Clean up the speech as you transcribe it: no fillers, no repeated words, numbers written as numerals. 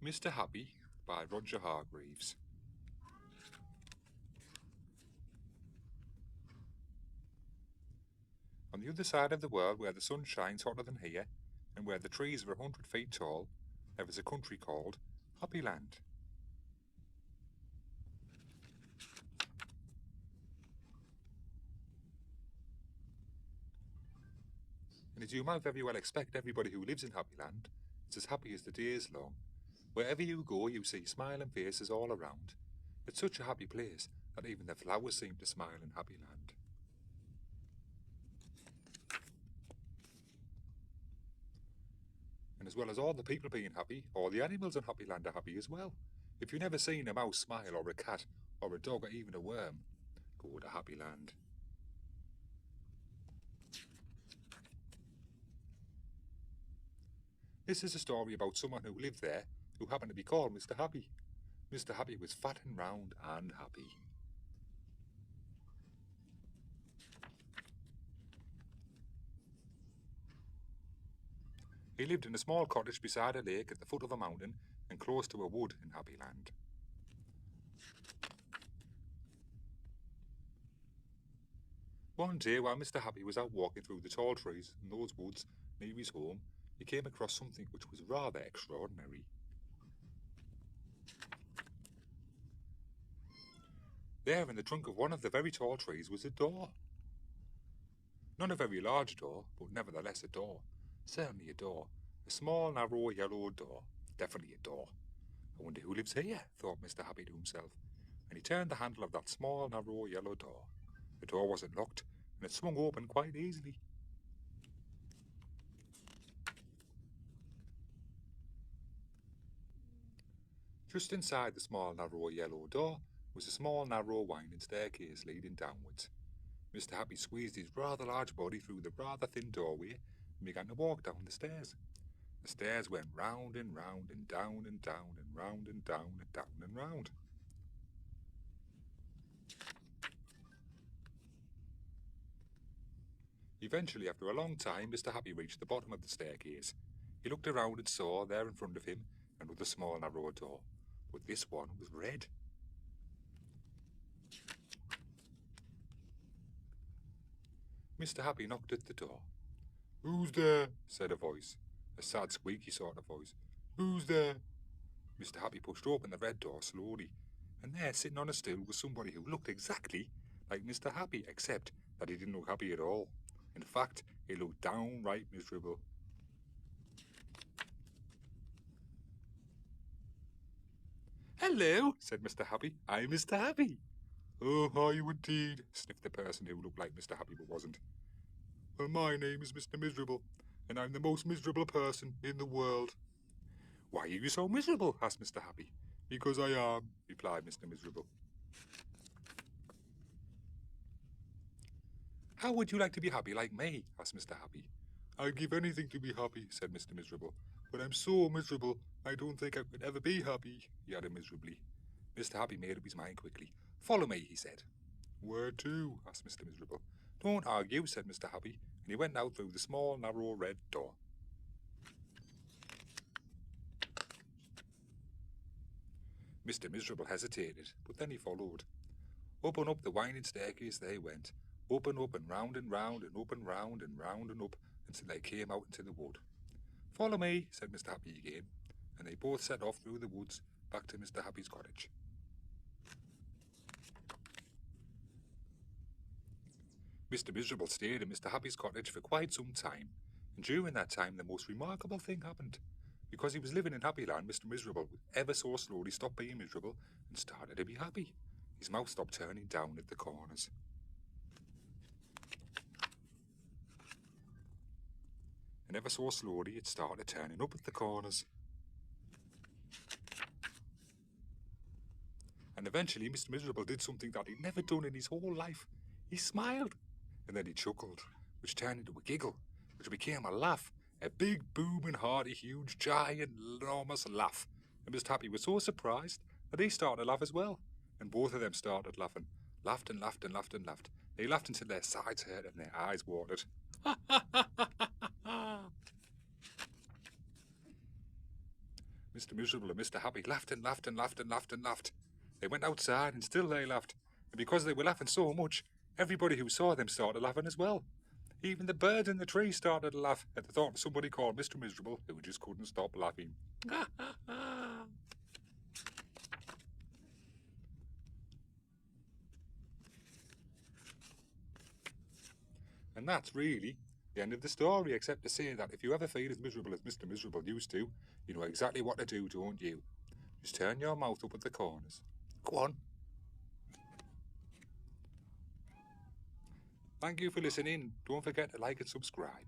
Mr. Happy by Roger Hargreaves. On the other side of the world, where the sun shines hotter than here, and where the trees are 100 feet tall, there is a country called Happy Land. And as you might very well expect, everybody who lives in Happy Land is as happy as the day is long. Wherever you go, you see smiling faces all around. It's such a happy place that even the flowers seem to smile in Happy Land. And as well as all the people being happy, all the animals in Happy Land are happy as well. If you've never seen a mouse smile, or a cat, or a dog, or even a worm, go to Happy Land. This is a story about someone who lived there who happened to be called Mr. Happy. Mr. Happy was fat and round and happy. He lived in a small cottage beside a lake at the foot of a mountain and close to a wood in Happy Land. One day, while Mr. Happy was out walking through the tall trees in those woods near his home, he came across something which was rather extraordinary. There in the trunk of one of the very tall trees was a door. Not a very large door, but nevertheless a door. Certainly a door. A small, narrow, yellow door. Definitely a door. I wonder who lives here, thought Mr. Happy to himself, and he turned the handle of that small, narrow, yellow door. The door wasn't locked, and it swung open quite easily. Just inside the small, narrow, yellow door was a small, narrow, winding staircase leading downwards. Mr. Happy squeezed his rather large body through the rather thin doorway and began to walk down the stairs. The stairs went round and round and down and down and round and down and down and round. Eventually, after a long time, Mr. Happy reached the bottom of the staircase. He looked around and saw, there in front of him, another small, narrow door, but this one was red. Mr. Happy knocked at the door. "Who's there?" said a voice, a sad, squeaky sort of voice. "Who's there?" Mr. Happy pushed open the red door slowly, and there, sitting on a stool, was somebody who looked exactly like Mr. Happy, except that he didn't look happy at all. In fact, he looked downright miserable. "Hello," said Mr. Happy. "I'm Mr. Happy." "Oh, are you indeed?" sniffed the person who looked like Mr. Happy but wasn't. "Well, my name is Mr. Miserable, and I'm the most miserable person in the world." "Why are you so miserable?" asked Mr. Happy. "Because I am," replied Mr. Miserable. "How would you like to be happy like me?" asked Mr. Happy. "I'd give anything to be happy," said Mr. Miserable. "But I'm so miserable, I don't think I could ever be happy," he added miserably. Mr. Happy made up his mind quickly. "Follow me," he said. "Where to?" asked Mr. Miserable. "Don't argue," said Mr. Happy, and he went out through the small, narrow, red door. Mr. Miserable hesitated, but then he followed. Up and up the winding staircase they went, up and round and round and up and round and up, until they came out into the wood. "Follow me," said Mr. Happy again, and they both set off through the woods back to Mr. Happy's cottage. Mr. Miserable stayed in Mr. Happy's cottage for quite some time, and during that time the most remarkable thing happened. Because he was living in Happy Land, Mr. Miserable ever so slowly stopped being miserable and started to be happy. His mouth stopped turning down at the corners. And ever so slowly it started turning up at the corners. And eventually Mr. Miserable did something that he'd never done in his whole life. He smiled, and then he chuckled, which turned into a giggle, which became a laugh, a big, booming, hearty, huge, giant, enormous laugh. And Mr. Happy was so surprised that he started to laugh as well, and both of them started laughing. Laughed and laughed and laughed and laughed. They laughed until their sides hurt and their eyes watered. Mr. Miserable and Mr. Happy laughed and laughed and laughed and laughed and laughed. They went outside and still they laughed. And because they were laughing so much, everybody who saw them started laughing as well. Even the birds in the tree started to laugh at the thought of somebody called Mr. Miserable who just couldn't stop laughing. And that's really the end of the story, except to say that if you ever feel as miserable as Mr. Miserable used to, you know exactly what to do, don't you? Just turn your mouth up at the corners. Go on. Thank you for listening. Don't forget to like and subscribe.